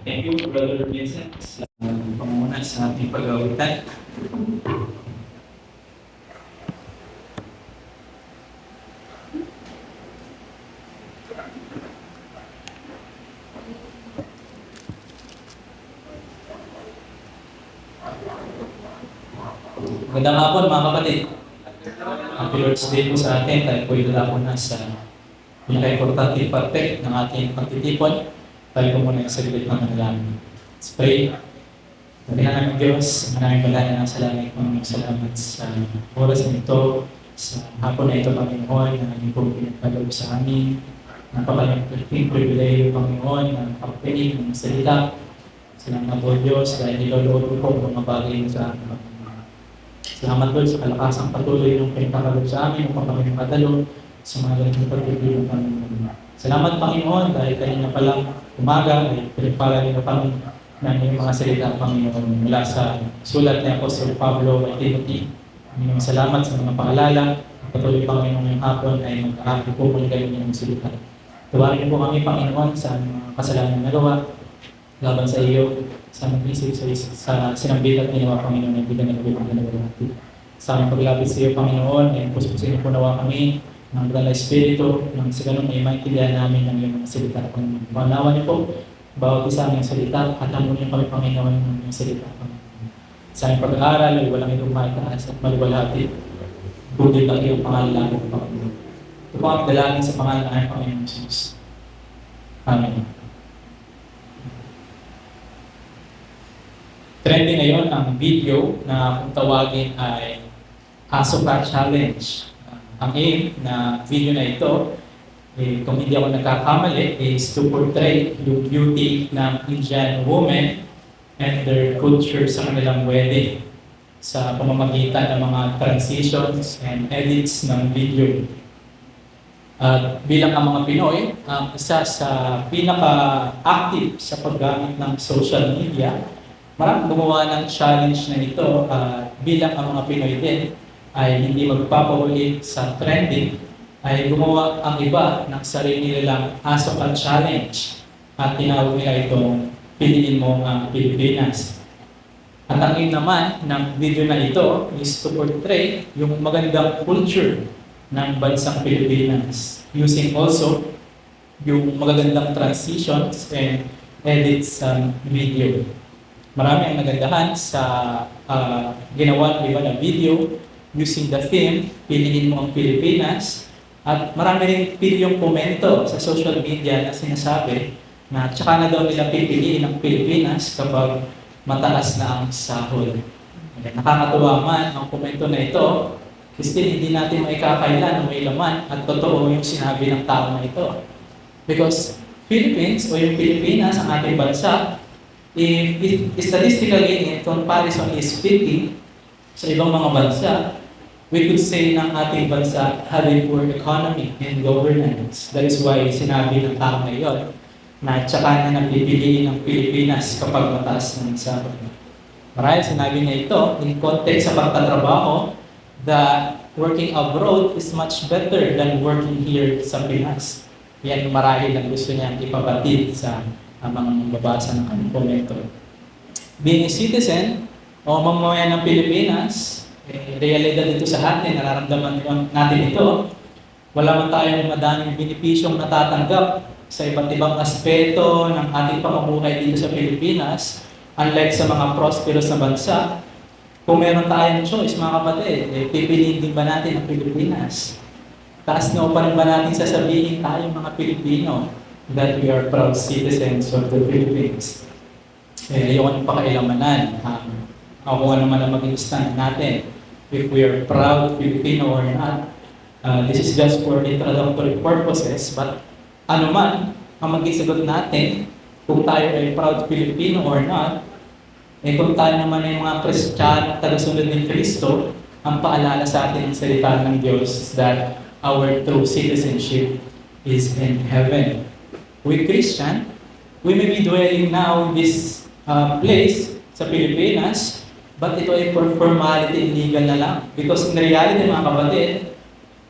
Thank you, Brother Vincent, sa pangunguna sa ating pag-awitan. Magandang hapon, mga kapatid. Happy Lord's Day po sa atin. Tayo po ilalako na sa pinaka-importante parte ng ating pagtitipon. Tayo po muna sa gilid ng manalangin. Let's pray. Pagkakaroon ng Diyos, maraming salamat sa oras nito, sa hapon na ito, Panginoon, na hindi po pinagpagawin sa amin. Napakalaking pribileyo, Panginoon, na pagpinig ng salita. Salamat po, Diyos, dahil nilolood po ang mga bagay sa amin. Salamat, Lord, sa kalakasang patuloy ng pinagpagawin sa amin, upang kami makadalo sa mga ganitong pagpipili ng Panginoon. Salamat, Panginoon, dahil kanina pa lang umaga ay pinagpala niyo kami ng iyong mga salita, Panginoon, mula sa sulat ni Apostol Pablo at Timothy. Panginoon, salamat sa mga paalala. Patuloy, Panginoon, ngayong hapon ay mag-aapi po muli kayo ng salita. Tawarin po kami, Panginoon, sa mga kasalanan na gawa laban sa iyo, sa mag-isip sa sinambit at ginawa, Panginoon, ay bigyan ng bilang na natin. Sa aming paglapit sa iyo, Panginoon, ay puspusin po nawa kami ng Banal na Espiritu, nang sa ganun ay maintindihan namin ng iyong mga salita, Panginoon. Pangalawa niyo po, bawat isa aming salita, at hamunin kami, Panginoon, ng iyong salita, Panginoon. Sa aming pag-aaral, ay walang itong maitaas at maliwalhati. Budil ang iyong pangalan namin, Panginoon. Ito po ang dalangin sa pangalan ng aming Panginoon Jesus. Amen. Trending ngayon ang video na kung tawagin ay Asuka Challenge. Ang aim na video na ito, kung hindi ako nagkakamali, is to portray yung beauty ng Indian women and their culture sa kanilang wedding sa pamamagitan ng mga transitions and edits ng video. Bilang ang mga Pinoy, ang isa sa pinaka-active sa paggamit ng social media, maraming gumawa ng challenge na ito bilang ang mga Pinoy din ay hindi magpapahuli sa trending, ay gumawa ang iba ng sarili nilang Asuka Challenge at tinawag nila itong Piliin Mo ang Pilipinas. At ang aim naman ng video na ito is to portray yung magandang culture ng bansang Pilipinas using also yung magagandang transitions and edits sa video. Marami ang nagandahan sa ginawa ng iba na video using the theme, Piliin Mo ang Pilipinas. At marami rin yung komento sa social media na sinasabi na tsaka na daw nila pipiliin ang Pilipinas kapag mataas na ang sahod. Nakakatuwa man ang komento na ito, kasi hindi natin maikakailan o may laman at totoo yung sinabi ng tao na ito. Because Philippines o yung Pilipinas, ang ating bansa, if statistically in comparison is 50 sa ibang mga bansa, we could say ng ating bansa had a poor economy and governance. That is why sinabi ng tao na iyon na tsaka na napipiliin ng Pilipinas kapag mataas ng sahod. Marahil sinabi niya ito in context sa pagtatrabaho that working abroad is much better than working here sa Pinas. Yan marahil ang gusto niya ipabatid sa mga mababasa ng kanyang komento. Being a citizen o mamamayan ng Pilipinas, realidad dito sa atin, nararamdaman natin ito. Wala man tayong madaming benepisyong natatanggap sa iba't ibang aspeto ng ating pamumuhay dito sa Pilipinas. Unlike sa mga prosperous na bansa, kung meron tayong choice, mga kapatid, pipiliin din ba natin ang Pilipinas? Taas na pa rin ba natin sasabihin tayong mga Pilipino that we are proud citizens of the Philippines? Ayoko nang pakailanganan. Ako naman ang maging stand natin if we are proud Filipino or not. This is just for introductory purposes, but ano man ang maging sagot natin kung tayo ay proud Filipino or not, kung tayo naman ay mga Kristiyano tagasunod ni Kristo, ang paalala sa atin ng salita ng Diyos is that our true citizenship is in heaven. We Christian, we may be dwelling now in this place sa Pilipinas, but ito ay for formality, legal na lang. Because in reality, mga kapatid,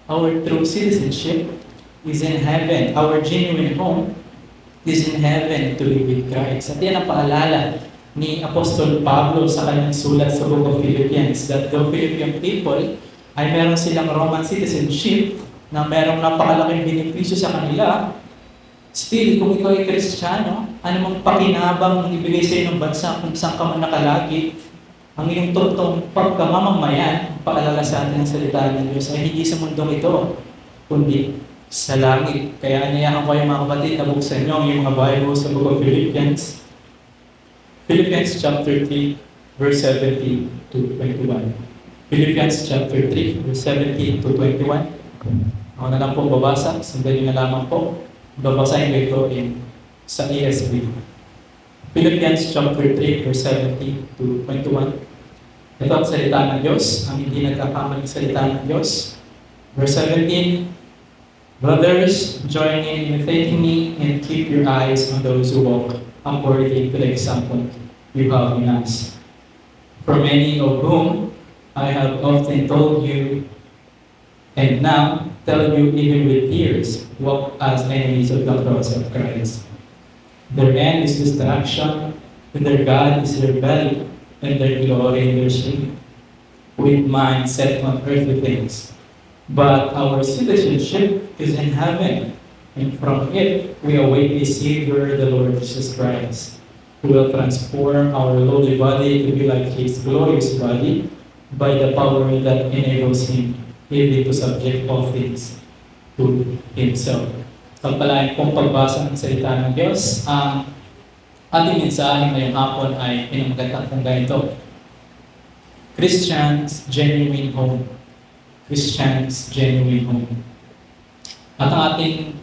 our true citizenship is in heaven. Our genuine home is in heaven to live with Christ. At yan ang paalala ni Apostol Pablo sa kanyang sulat sa Book of Philippians, that the Philippian people ay meron silang Roman citizenship na merong napakalaking benepisyo sa kanila. Still, kung ikaw ay Kristiyano, anumang pakinabang ng ibigay sa iyo ng bansa kung saan ka man nakalagi, ang iyong totoong pagkamamamayan, paalala sa atin ng salita ng Diyos, ay hindi sa mundong ito, kundi sa langit. Kaya aniyahan ko yung mga kapatid na buksan nyo yung mga Bible sa Book of Philippians. Philippians chapter 3, verse 17 to 21. Philippians chapter 3, verse 17 to 21. Ako na lang po babasa, sundan nyo na lamang po. Babasahin ko ito sa ESV. Philippians chapter 3, verse 17 to 21. Ito ang salita ng Diyos, ang hindi nagkakamali salita ng Diyos. Verse 17, brothers, join in imitating me and keep your eyes on those who walk according to the example you have in us. For many of whom I have often told you, and now tell you even with tears, walk as enemies of the cross of Christ. Their end is destruction, and their God is their belly, and their glory in their shame, with minds set on earthly things. But our citizenship is in heaven, and from it we await a Savior, the Lord Jesus Christ, who will transform our lowly body to be like His glorious body by the power that enables Him even to subject all things to Himself. Pagpalain pong pagbasa ng salita ng Diyos, ang ating mensahe ngayong hapon ay pinamagatang kung ganito: Christians' genuine home. Christians' genuine home. At ang ating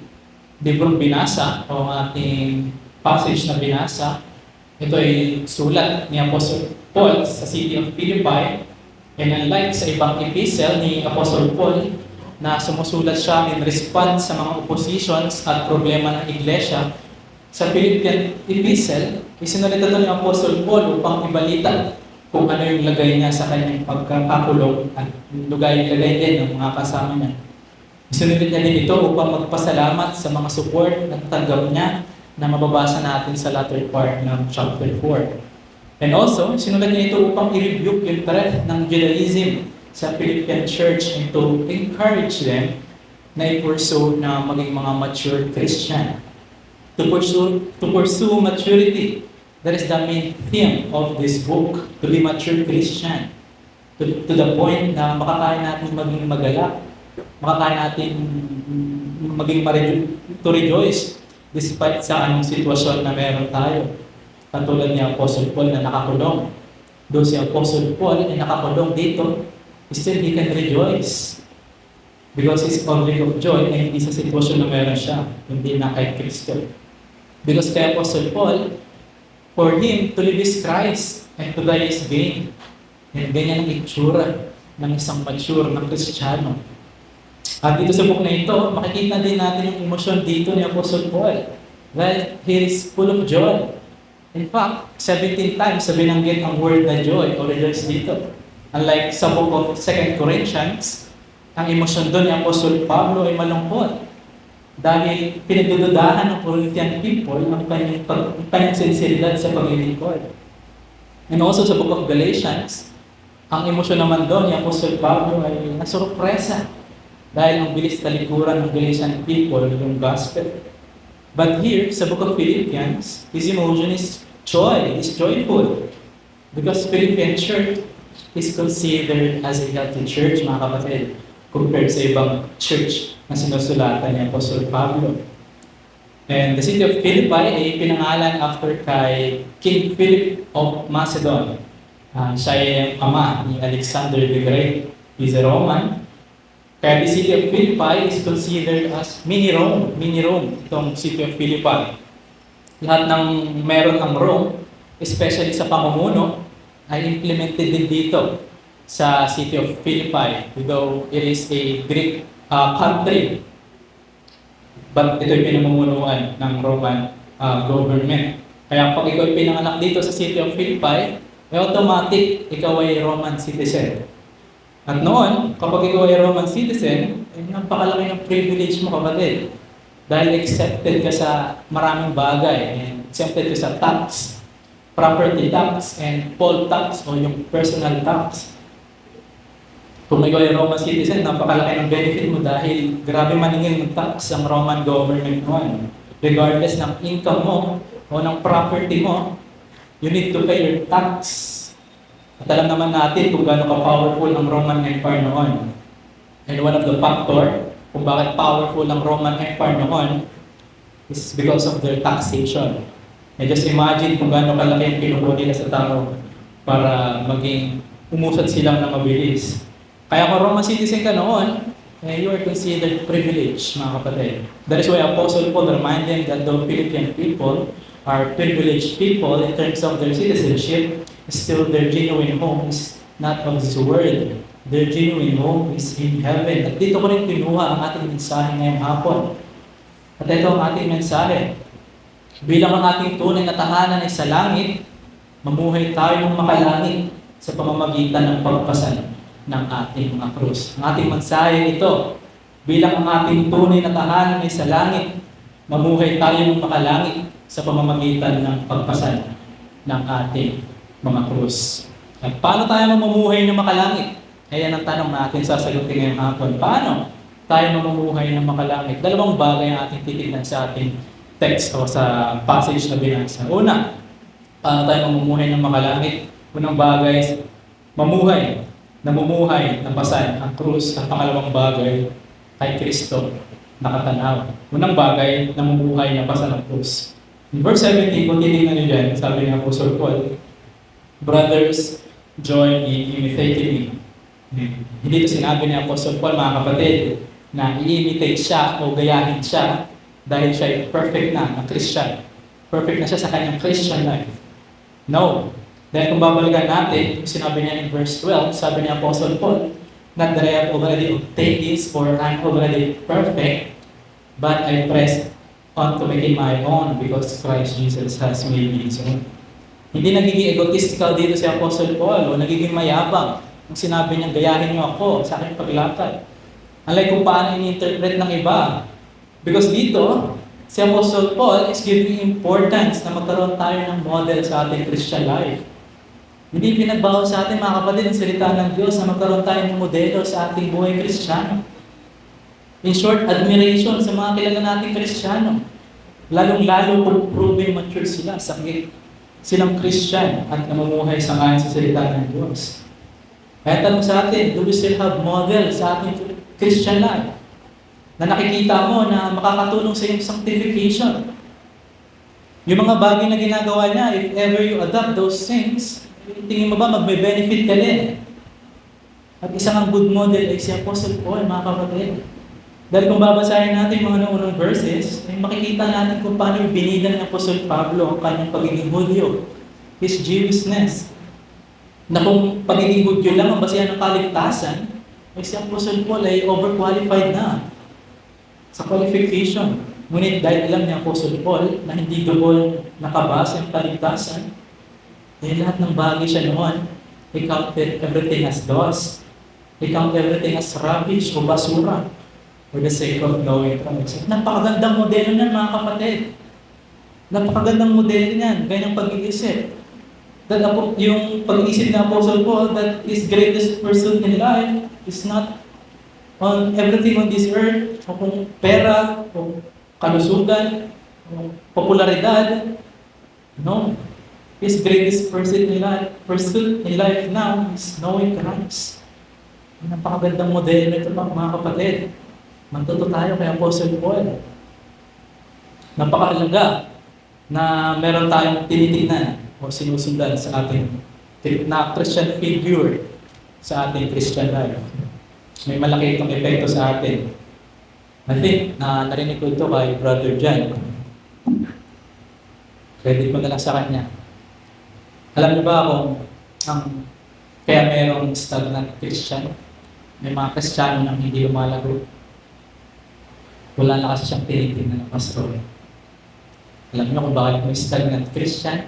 librong binasa o ang ating passage na binasa, ito ay sulat ni Apostle Paul sa city of Philippi. And unlike sa ibang epistle ni Apostle Paul na sumusulat siya in response sa mga oppositions at problema ng iglesia, sa Philippian epistle, isinulat ito ni Apostle Paul upang ibalita kung ano yung lagay niya sa kanyang pagkakakulong at lagay din ng mga kasama niya. Isinulat niya din ito upang magpasalamat sa mga support na tanggap niya na mababasa natin sa latter part ng chapter 4. And also, sinulat niya ito upang i-rebuke yung threat ng Judaism sa Philippian church and to encourage them na i-pursue na maging mga mature Christian. To pursue maturity. That is the main theme of this book, to be mature Christian. To the point na makakaya natin maging magalak, makakaya natin maging to rejoice despite sa anong sitwasyon na meron tayo. Katulad ni Apostle Paul na nakakulong. Doon si Apostle Paul ay nakakulong dito, still he can rejoice. Because his object of joy ay hindi sa sitwasyon na meron siya, hindi na kay Kristo. Because kay Apostle Paul, for him to live is Christ and to die is gain. And ganyan ang itsura ng isang mature na Kristiyano. At dito sa book na ito, makikita din natin yung emosyon dito ni Apostle Paul. That he is full of joy. In fact, 17 times sa binanggit ang word na joy o rejoice dito. Unlike sa book of 2 Corinthians, ang emosyon doon ni Apostol Pablo ay malungkot. Dahil pinagdududahan ng Corinthian people ang kanyang sinseridad sa paglilingkod. And also sa book of Galatians, ang emosyon naman doon ni Apostol Pablo ay nasurpresa. Dahil ang bilis talikuran ng Galatian people yung gospel. But here, sa book of Philippians, his emotion is joy, is joyful. Because Philippian church is considered as a healthy church, mga kapatid, compared sa ibang church na sinusulatan ni Apostle Pablo. And the city of Philippi ay pinangalan after kay King Philip of Macedon. Siya ay ang ama ni Alexander the Great. He's a Roman. Kaya the city of Philippi is considered as mini Rome. Mini Rome, itong city of Philippi. Lahat ng meron ang Rome, especially sa pamumuno, ay implemented din dito sa city of Philippi. Though it is a Greek country, but ito'y pinamumunuan ng Roman government. Kaya pag ikaw ay pinanganak dito sa city of Philippi, ay automatic ikaw ay Roman citizen. At noon, kapag ikaw ay Roman citizen, ay napakalaki ng privilege mo, kapatid. Dahil accepted ka sa maraming bagay, and accepted ka sa tax, property tax, and poll tax o yung personal tax. Kung ikaw ay Roman citizen, napakalaki ng benefit mo dahil grabe maningil ng tax ang Roman government noon. Regardless ng income mo o ng property mo, you need to pay your tax. At alam naman natin kung gaano ka-powerful ang Roman Empire noon. And one of the factor kung bakit powerful ang Roman Empire noon is because of their taxation. And just imagine kung gaano kalaki ang kinukuha nila sa tao para maging umusad silang na mabilis. Kaya kung Roman citizen ka noon, you are considered privileged, mga kapatid. That is why Apostle Paul remind them that the Philippine people are privileged people in terms of their citizenship, still their genuine home is not of this world. Their genuine home is in heaven. At dito ko rin kinuha ang ating mensahe ngayong hapon. At ito ang ating mensahe. Bilang ang ating tunay na tahanan ay sa langit, mamuhay tayo ng makalangit sa pamamagitan ng pagpasan ng ating mga krus. Ang ating mensahe ito, bilang ang ating tunay na tahanan ay sa langit, mamuhay tayo ng makalangit sa pamamagitan ng pagpasan ng ating mga krus. At paano tayo mamumuhay ng makalangit? Ayan ang tanong natin sasagutin ngayong hapon. Paano tayo mamumuhay ng makalangit? Dalawang bagay ang ating titignan sa ating text o sa passage na binasa. Una, paano tayo mamumuhay ng makalangit? Unang bagay, namumuhay, napasan ang krus. Ang pangalawang bagay, kay Kristo, nakatanaw. Unang bagay, namumuhay, napasan ang krus. In verse 17, kung titignan nyo dyan, sabi ni Apostle Paul, brothers, join in imitating me. Hindi ito sinabi ni Apostle Paul, mga kapatid, na i-imitate siya o gayahin siya dahil siya ay perfect na Christian. Perfect na siya sa kanyang Christian life. No. Dahil kung babalikan natin, sinabi niya in verse 12, sabi ni Apostle Paul, not that I have already obtained this or I'm already perfect, but I press on to make it my own because Christ Jesus has made me his own. Hindi nagiging egotistical dito si Apostle Paul o nagiging mayabang. Ang sinabi niya, gayahin niyo ako sa aking paglakad. Unlike kung paano ini-interpret ng iba. Because dito, si Apostle Paul is giving importance na magkaroon tayo ng model sa ating Christian life. Hindi pinagbawa sa atin, mga kapatid, ang salita ng Diyos na magkaroon tayo ng modelo sa ating buhay Kristiyano. In short, admiration sa mga kilala nating Kristiyano. Lalong-lalo kung proven mature sila sa silang Christian at namumuhay sa ngayon sa salita ng Diyos. Kaya tanong sa atin, do we still have model sa ating Christian life? Na nakikita mo na makakatulong sa iyong sanctification. Yung mga bagay na ginagawa niya, if ever you adopt those things, tingin mo ba magbe-benefit ka din? At isang ang good model ay si Apostle Paul, mga kapatid. Dahil kung babasahin natin mga unang verses, ay makikita natin kung paano binilan ng Apostol Pablo ang kanyang pagiging Hudyo, his Jewishness. Na kung pagiging Hudyo lang ang basihan ng kaligtasan, ay si Apostol Paul ay overqualified na sa qualification. Ngunit dahil alam ni Apostol Paul na hindi doon nakabase ang kaligtasan, eh lahat ng bagay siya noon, he counted everything as loss. He counted everything as rubbish o basura for the sake of knowing Christ. Napakagandang modelo niyan, mga kapatid. Napakagandang modelo niyan, ganyang pag-iisip. That yung pag-iisip ng Apostle Paul that his greatest pursuit in life is not on everything on this earth, o kung pera, o kalusugan, o popularidad. No. His greatest pursuit in life now is knowing Christ. Napakagandang modelo nito, mga kapatid. Matuto tayo kay Apostle Paul. Napakahalaga na meron tayong tinitingnan o sinusundan sa ating na Christian figure sa ating Christian life. May malaki itong epekto sa atin. I think na narinig ko ito kay Brother John. Credit mo na lang sa kanya. Alam niyo ba kung kaya merong stagnant Christian? May mga Kristiyano nang hindi lumalago. Wala na kasi siyang tinitingnan ng pastor. Alam niyo kung bakit may stagnant Christian?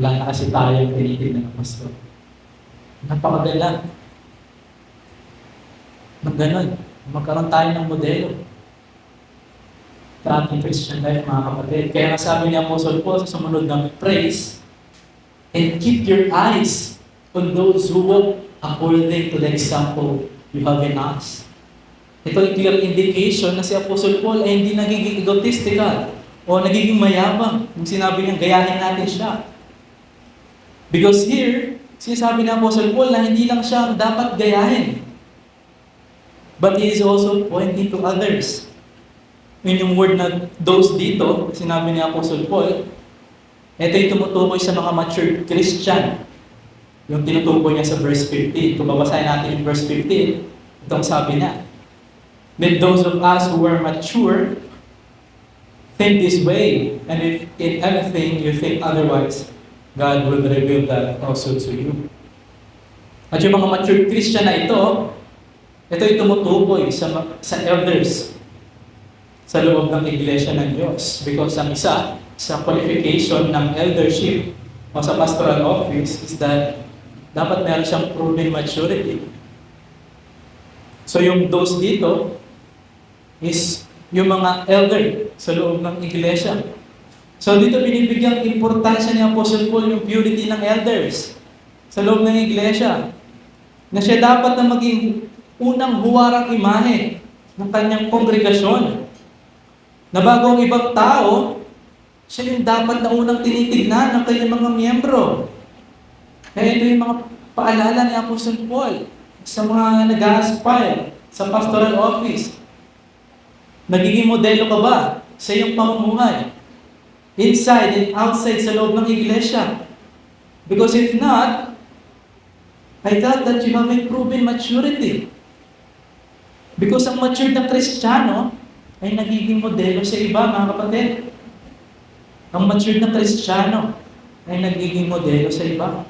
Wala na kasi tayong tinitingnan ng pastor. Napakagala. Ganon, magkaroon tayo ng modelo. sa ating Christian life, mga kapatid. Kaya nga sabi ni Apostle Paul sa sumunod ng praise, and keep your eyes on those who walk according to the example you have in us. Ito ay clear indication na si Apostle Paul ay hindi nagiging egotistical o nagiging mayabang kung sinabi niyang gayahin natin siya. Because here, sinasabi ni Apostle Paul na hindi lang siya ang dapat gayahin, but he is also pointing to others. Yun yung word na those dito, sinabi ni Apostle Paul, ito yung tumutukoy sa mga matured Christian. Yung tinutukoy niya sa verse 15. Kung babasahin natin yung verse 15, itong sabi niya, let those of us who are mature think this way, and if in anything you think otherwise, God will reveal that also to you. At yung mga mature Christian na ito yung tumutukoy sa elders sa loob ng iglesia ng Diyos. Because ang isa sa qualification ng eldership o sa pastoral office is that dapat meron siyang proven maturity. So yung those dito is yung mga elder sa loob ng iglesia. So dito binibigyang importansya ni Apostle Paul yung purity ng elders sa loob ng iglesia. Na siya dapat na maging unang huwarang imahe ng kanyang kongregasyon. Na bago ang ibang tao, siya yung dapat na unang tinitignan ng kanyang mga miyembro. Kaya ito yung mga paalala ni Apostle Paul sa mga nag-aspire sa pastoral office. Nagiging modelo ka ba sa iyong pamumuhay? Inside and outside sa loob ng iglesia. Because if not, I thought that you haven't proven maturity. Because ang matured na Kristiyano ay nagiging modelo sa iba, mga kapatid. Ang matured na Kristiyano ay nagiging modelo sa iba.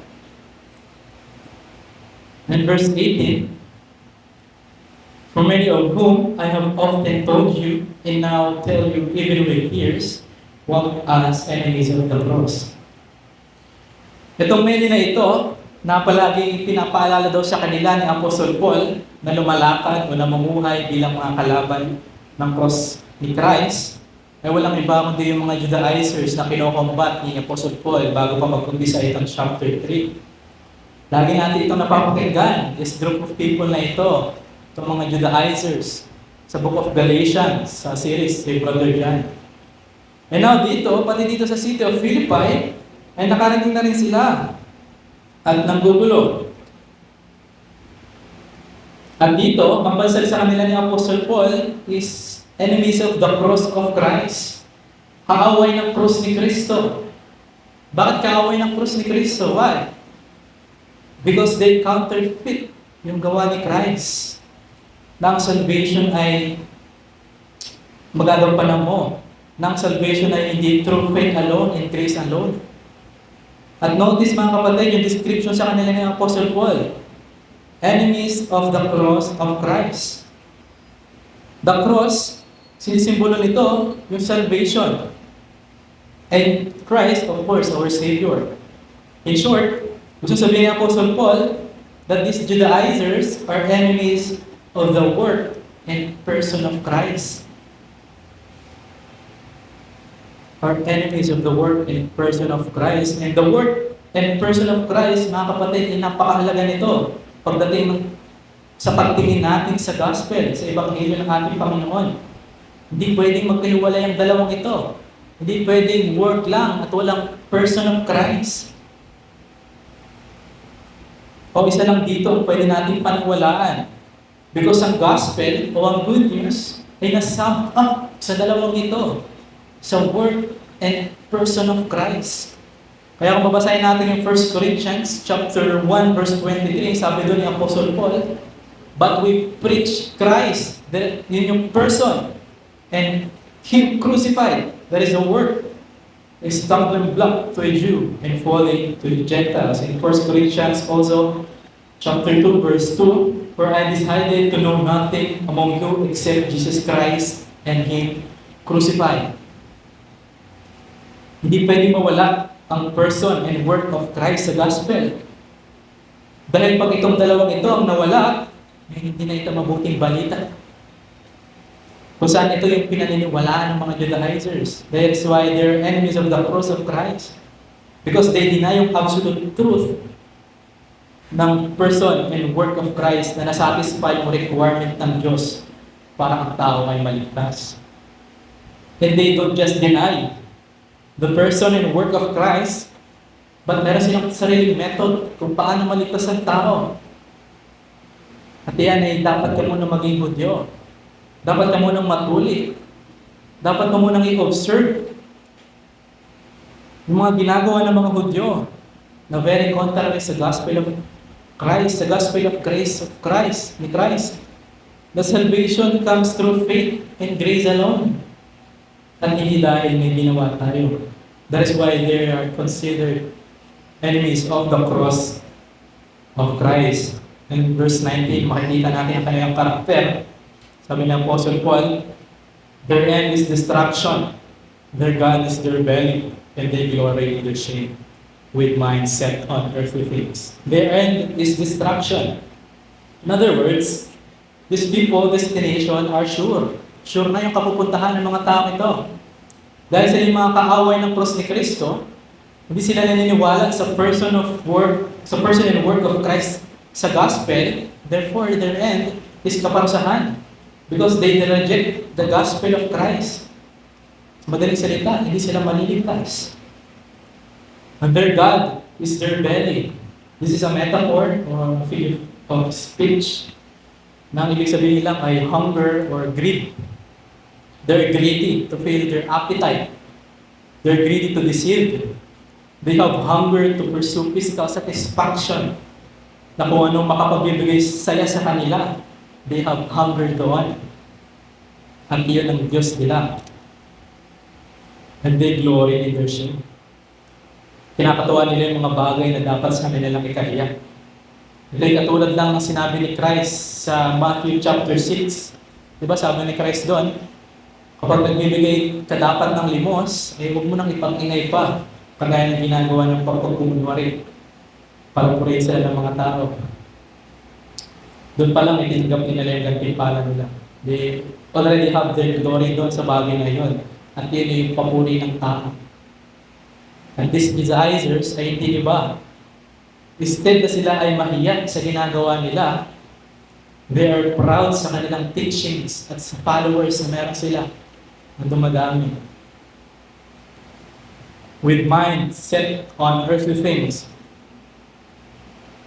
And verse 18, for many of whom I have often told you, and now tell you even with tears, walk as enemies of the cross. Itong many na ito, na palagi pinapaalala daw sa kanila ni Apostle Paul na lumalakad o namumuhay bilang mga kalaban ng cross ni Christ, ay walang iba kundi yung mga Judaizers na kinokombat ni Apostle Paul bago pa mag-umpisa itong chapter 3. Lagi natin itong napapakinggan, this group of people na ito, itong mga Judaizers, sa Book of Galatians, sa series kay Brother John. And now dito, pati dito sa city of Philippi, ay nakarating na rin sila at nanggugulo. At dito, ang bansal sa kanila ni Apostle Paul is enemies of the cross of Christ. Kaaway ng cross ni Kristo. Bakit kaaway ng cross ni Kristo? Why? Because they counterfeit yung gawa ni Christ. Na ang salvation ay magagampanan mo. Na ang salvation ay hindi through faith alone and grace alone. At notice mga kapatid, yung description sa kanila ni Apostle Paul. Enemies of the cross of Christ. The cross, sinisimbolo nito yung salvation. And Christ, of course, our Savior. In short, gusto sabihin ni Apostle Paul that these Judaizers are enemies of the work and person of Christ. Are enemies of the work and person of Christ. And the work and person of Christ, mga kapatid, ay napakahalaga nito pagdating sa pagtingin natin sa gospel, sa ebanghelyo ng ating Panginoon. Hindi pwedeng magkahiwalay ang dalawang ito. Hindi pwedeng work lang at walang person of Christ. O isa lang dito ang pwede natin paniwalaan. Because ang gospel o ang good news ay nasum up sa dalawang ito. Sa work and person of Christ. Kaya kung babasahin natin yung 1 Corinthians chapter 1 verse 23, sabi doon ni Apostle Paul, but we preach Christ, yun yung person, and Him crucified, that is the work, a stumbling block to a Jew and folly to the Gentiles. In 1 Corinthians also, chapter 2 verse 2, for I decided to know nothing among you except Jesus Christ and Him crucified. Hindi pwede mawala ang person and work of Christ sa gospel. Dahil pag itong dalawang ito ang nawala, ay hindi na ito mabuting balita. Kung saan ito yung pinaniniwalaan ng mga Judaizers. That is why they're enemies of the cross of Christ. Because they deny yung absolute truth ng person and work of Christ na nasatisfy yung requirement ng Diyos para ang tao ay maligtas. And they don't just deny the person and work of Christ, but meron silang sariling method kung paano maligtas ang tao. At yan ay dapat ka munang maging Hudyo. Dapat ka munang matuli. Dapat ka munang i-observe yung mga ginagawa ng mga Hudyo na very contrary sa gospel of Christ, the gospel of grace of Christ, ni Christ. The salvation comes through faith and grace alone. At hindi dahil may ginawa tayo. That is why they are considered enemies of the cross of Christ. In verse 19, makikita natin ang kanilang karakter. Sabi ng Apostle Paul, their end is destruction, their God is their belly, and they glory in their shame, with minds set on earthly things. Their end is destruction. In other words, these people, destination are sure. Sure na yung kapupuntahan ng mga tao ito. Dahil sila yung mga kaaway ng cross ni Kristo, hindi sila naniniwala sa person and work of Christ sa gospel, therefore their end is kaparusahan. Because they reject the gospel of Christ. Sa madaling salita, hindi sila maliligtas. And their God is their belly. This is a metaphor or figure of speech na ang ibig sabihin lang ay hunger or greed. They're greedy to fill their appetite. They're greedy to deceive. They have hunger to pursue physical satisfaction na kung anong makapagbibigay saya sa kanila. They have hunger doon. At iyon ang Diyos nila. And they glory in their shame. Kinakatawa nila yung mga bagay na dapat sa kanilang ikahiya. Like katulad lang ng sinabi ni Christ sa Matthew chapter 6. Diba sabi ni Christ doon, kapag nagbibigay ka dapat ng limos, huwag mo nang ipang-ingay pa. Kagaya ng ginagawa ng pagpagkumunwari. Palapurihin sila ng mga tao. Doon pa lang itinggap nila yung gantimpala nila. They already have their glory doon sa bagay na yun. At yun yung papuri ng tao. And these Judaizers ay hindi iba. Instead na sila ay mahiya sa ginagawa nila, they are proud sa kanilang teachings at sa followers na meron sila na dumadami. With mind set on earthly things.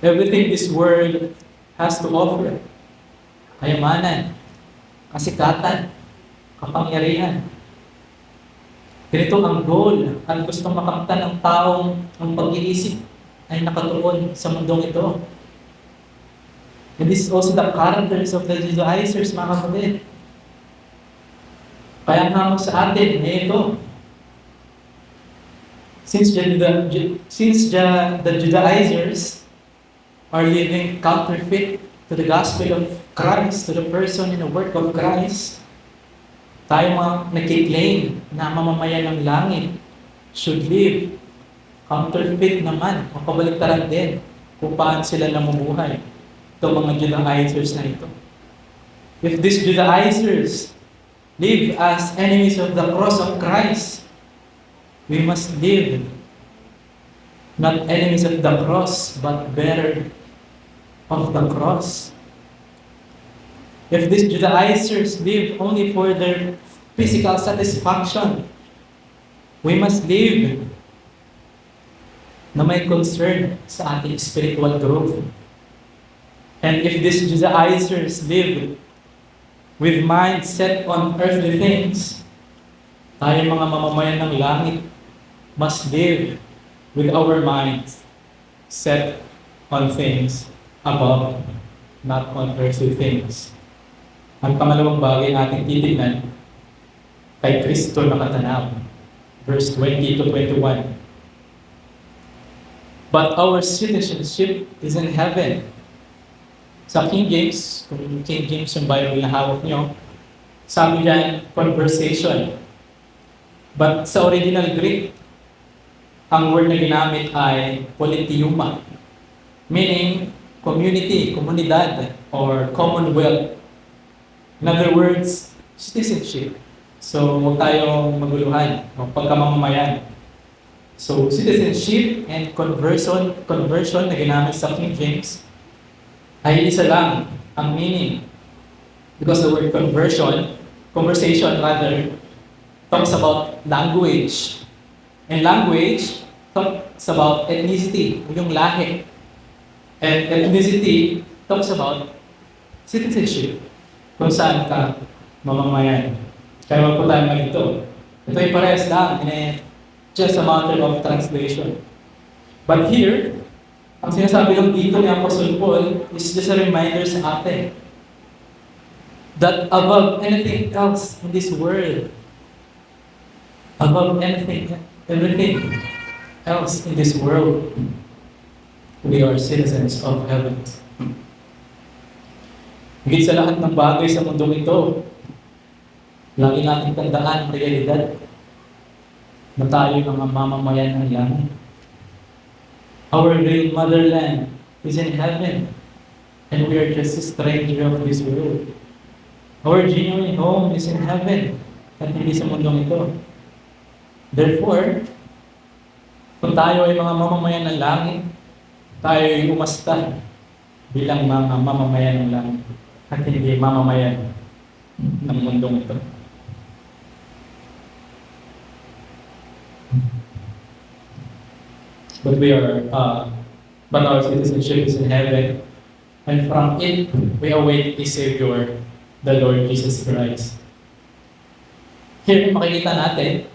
Everything this world has to offer. Kayamanan, kasikatan, kapangyarihan. Ganito ang goal at gustong makamtan ng taong ang pag-iisip ay nakatuon sa mundong ito. And this is also the characters of the Judaizers, mga kapatid. Kaya nga sa atin, ito. Since the Judaizers are living counterfeit to the gospel of Christ, to the person and the work of Christ, tayo mga nagkiklaim na mamamayan ng langit should live counterfeit naman, makabaligtaran din kung paano sila namumuhay. Ito mga Judaizers na ito. If these Judaizers live as enemies of the cross of Christ, we must live not enemies of the cross, but better of the cross. If these Judaizers live only for their physical satisfaction, we must live na may concern sa ating spiritual growth. And if these Judaizers live with mind set on earthly things, tayo mga mamamayan ng langit must live with our minds set on things above, not on earthly things. Ang pangalawang bagay natin titignan kay Kristo nakatanaw. Verse 20 to 21. But our citizenship is in heaven. Sa King James, kung King James yung Bible na hawak nyo, sabi dyan, conversation. But sa original Greek, ang word na ginamit ay politeuma, meaning community, komunidad, or commonwealth. In other words, citizenship. So, huwag tayong maguluhan o pagkamamamayan. So, citizenship and conversion na ginamit sa King James ay isa lang ang meaning. Because the word conversation rather, talks about language. And language talks about ethnicity, yung lahi. And ethnicity talks about citizenship, kung saan ka mamamayan. Kaya wag po tayo malito. Ito ay parehas lang, just a matter of translation. But here, ang sinasabi lang dito ni Apostle Paul is just a reminder sa atin that above anything else in this world, above everything else in this world, we are citizens of heaven. Higit sa lahat ng bagay sa mundong ito, lagi natin tandaan ang realidad na tayo mga mamamayan ng langit. Our real motherland is in heaven, and we are just a stranger of this world. Our genuine home is in heaven, at hindi sa mundong ito. Therefore, kung tayo ay mga mamamayan ng langit, tayo ay umasta bilang mga mamamayan ng langit at hindi mamamayan ng mundong ito. But our citizenship is in heaven, and from it we await a Savior, the Lord Jesus Christ. Here makikita natin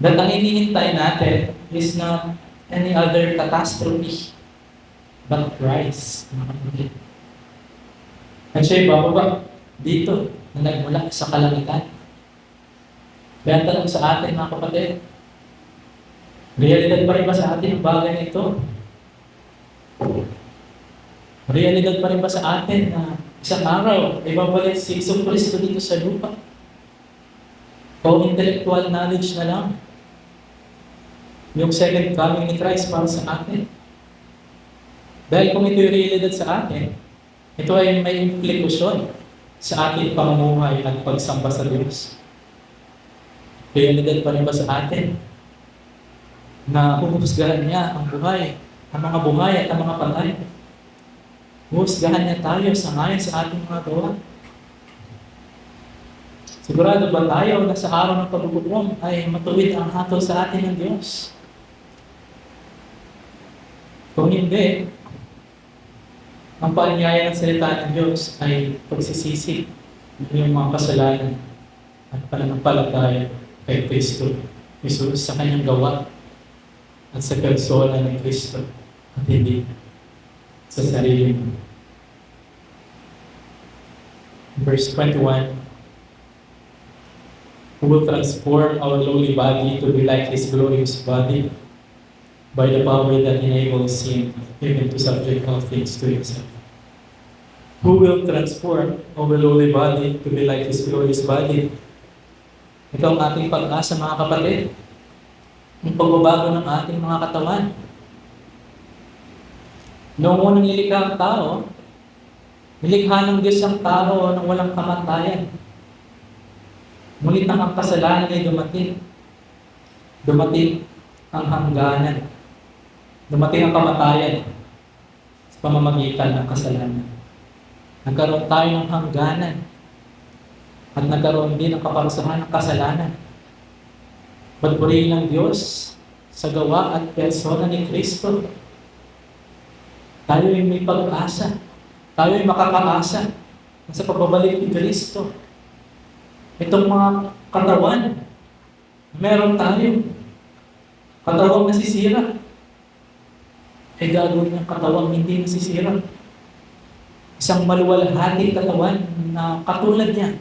that ang hinihintay natin is not any other catastrophe but Christ. At siya'y bababa dito na nagmula sa kalangitan. Kaya tanong sa atin mga kapatid, realidad pa rin ba sa atin ang bagay na ito? Realidad pa rin ba sa atin na isang araw ay babalik si Isang Kristo dito sa lupa? O intellectual knowledge na lang? Yung second coming ni Christ para sa atin? Dahil kung ito yung realidad sa atin, ito ay may implikasyon sa ating pamumuhay at pagsamba sa Diyos. Realidad pa rin ba sa atin na huhusgahan niya ang buhay, ang mga buhay at ang mga patay? Huhusgahan niya tayo sa ngayon sa ating mga gawa? Sigurado ba tayo na sa araw ng paghuhukom ay matuwid ang hatol sa atin ng Diyos? Kung hindi, ang paanyaya ng salita ng Diyos ay pagsisisi ng iyong mga kasalanan at pananampalataya kay Kristo Jesus sa kanyang gawa at sa persona ng Kristo at hindi sa sarili mo. Verse 21, who will transform our lowly body to be like His glorious body by the power that enables Him even to subject all things to Himself. Who will transform our lowly body to be like His glorious body? Ito ang ating pag-asa mga kapatid. Ang pagbabago ng ating mga katawan. Noong unang nilikha ang tao, nilikha ng Diyos ang tao ng walang kamatayan. Ngunit ang kasalanan ay dumating. Dumating ang hangganan. Dumating ang kamatayan sa pamamagitan ng kasalanan. Nagkaroon tayo ng hangganan at nagkaroon din ng kaparusahan ng kasalanan. Pagpurihin ng Diyos sa gawa at persona ni Kristo. Tayo ay may pag-asa. Tayo ay makakaasa sa pagbabalik ni Kristo. Itong mga katawan, meron tayo. Katawang nasisira. Ay gagawin ng katawang hindi nasisira. Isang maluwalhating katawan na katulad niya.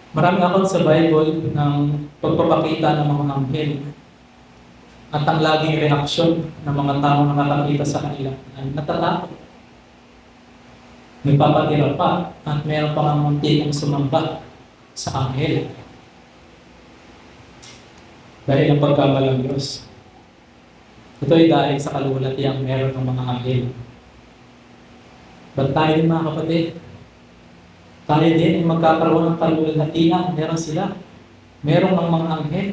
Maraming akong sa Bible ng pagpapakita ng mga anghel at ang laging reaksyon ng mga tao na nakakita sa kanila ay natatakot. Nagpapatira pa at mayroon pa ng munti ng sumamba sa anghel. Dahil ang pagkamalang Diyos. Ito ay dahil sa kaluwalhatiang meron ng mga anghel. Bantayan din mga kapatid. Tayo din ay magkakaroon ng kaluwalhatian. Meron sila. Meron ang mga anghel.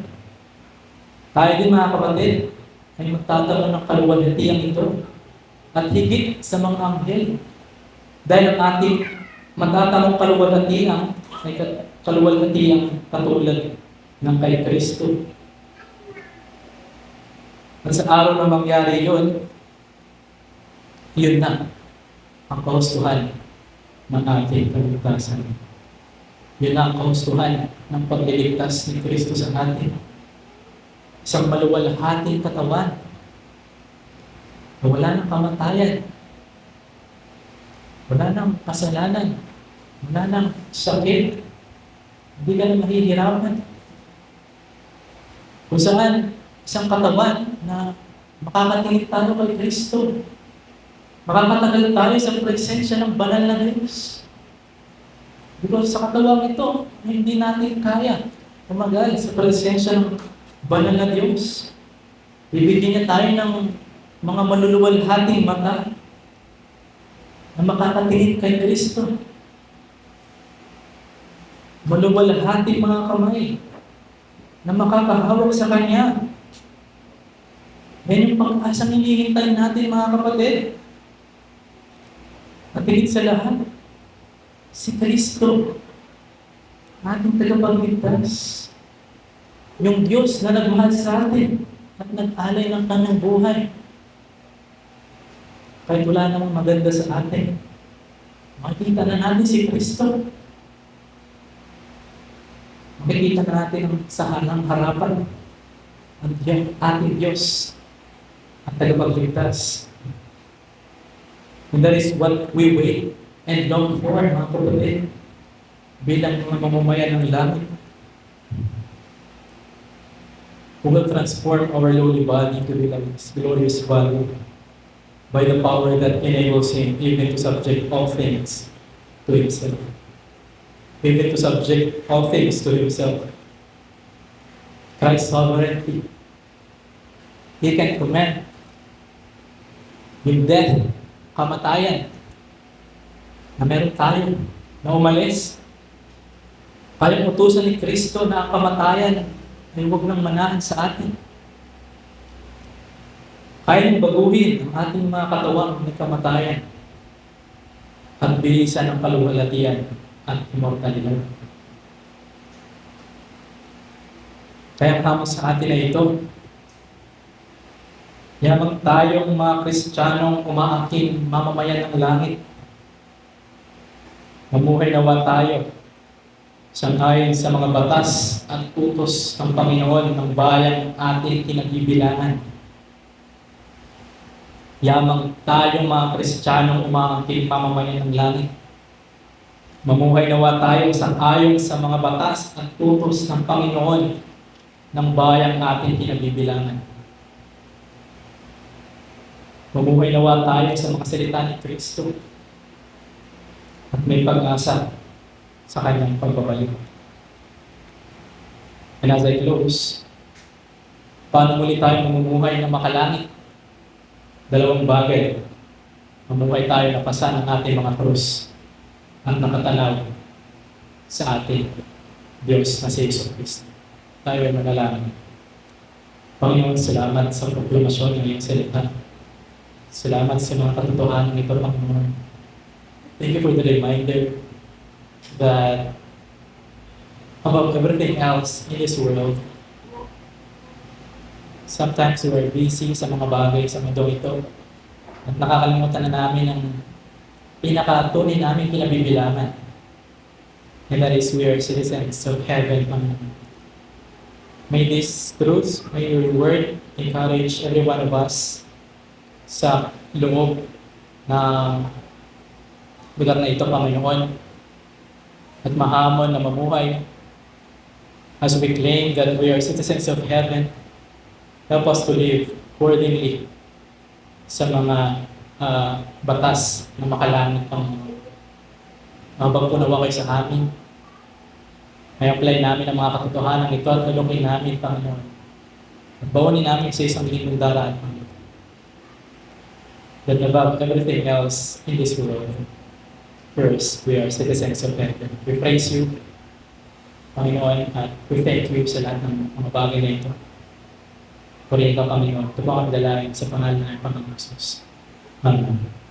Tayo din mga kapatid ay magtataon ng kaluwalhatian ito. At higit sa mga anghel. Dahil ang ating magtataong kaluwalhatian ay kaluwalhatian katulad ng kay Kristo. At sa araw na mangyari yun na ang kahustuhan ng ating kaligtasan. Yun na ang kahustuhan ng pagliligtas ni Kristo sa atin. Isang maluwalhating katawan na wala ng kamatayan, wala ng kasalanan, wala ng sakit, hindi ka na mahihirapan. Kung saan isang katawan na makakatingin tayo kay Kristo, makakatagal tayo sa presensya ng banal na Diyos. Because sa katawang ito, hindi natin kaya tumagal sa presensya ng banal na Diyos. Bibigyan niya tayo ng mga maluluwalhating mata na makakatingin kay Kristo. Maluwalhating mga kamay na makakahawak sa Kanya. Yan yung pag-asang hinihintay natin mga kapatid. At higit sa lahat, si Kristo, ating tagapagligtas. Yung Diyos na nagmahal sa atin at nag-alay ng kanyang buhay. Kahit wala namang maganda sa atin, makikita na natin si Kristo. Makikita na natin ang sahanang harapan at yung ating Diyos at tagapagligtas. And that is what we wait and long for, mga kapatid, bilang mga mamamayan ng langit, who will transform our lowly body to be like His glorious body by the power that enables Him even to subject all things to Himself. Even to subject all things to Himself. Christ's sovereignty. He can command yung death, kamatayan, na meron tayo na umalis. Kayang utusan ni Kristo na ang kamatayan ay huwag nang manahan sa atin. Kaya niyang baguhin ang ating mga katawang ng kamatayan at bilisan ng kaluwalhatian at immortalidad. Kaya ang hamon sa atin ay ito. Yamang tayong mga Kristiyanong umaaking mamamayan ng langit. Mamuhay nawa tayo sangayon sa mga batas at utos ng Panginoon ng bayang ating kinagbibilangan. Yamang tayong mga Kristiyanong umaaking mamamayan ng langit. Mamuhay nawa tayo sangayon sa mga batas at utos ng Panginoon ng bayang ating kinagbibilangan. Mamuhay nawa tayo sa mga salita ni Kristo at may pag-asa sa Kanyang pagbabalik. And as I close, paano muli tayo mamumuhay na makalangit? Dalawang bagay. Mamuhay tayo na pasan ng ating mga krus at nakatanaw sa ating Diyos na si Jesucristo. Tayo ay manalangin. Panginoon, salamat sa proklamasyon ng iyong salita. Salamat sa mga katotohanan ito, Panginoon. Thank you for the reminder that above everything else in this world, sometimes we are busy sa mga bagay sa mundo ito at nakakalimutan na namin ang pinakatunay namin kinabibilangan. And that is we are citizens of heaven, Panginoon. May this truth, may your word encourage every one of us sa loob ng lugar na ito, Panginoon, at mahamon na mamuhay as we claim that we are citizens of heaven. Help us to live accordingly sa mga batas na makalangit, Panginoon. Habang punawa kayo sa amin, may apply namin ang mga katotohanan ito at nalungin namin, Panginoon. At bawalin namin sa isang lingkong daraan, Panginoon. That above everything else in this world, first, we are citizens of heaven. We praise you, Panginoon, at we thank you sa lahat ng mga bagay na ito. Purihin ka, Panginoon. Ito po ang dalangin sa pangalan ng Panginoon Jesus. Amen.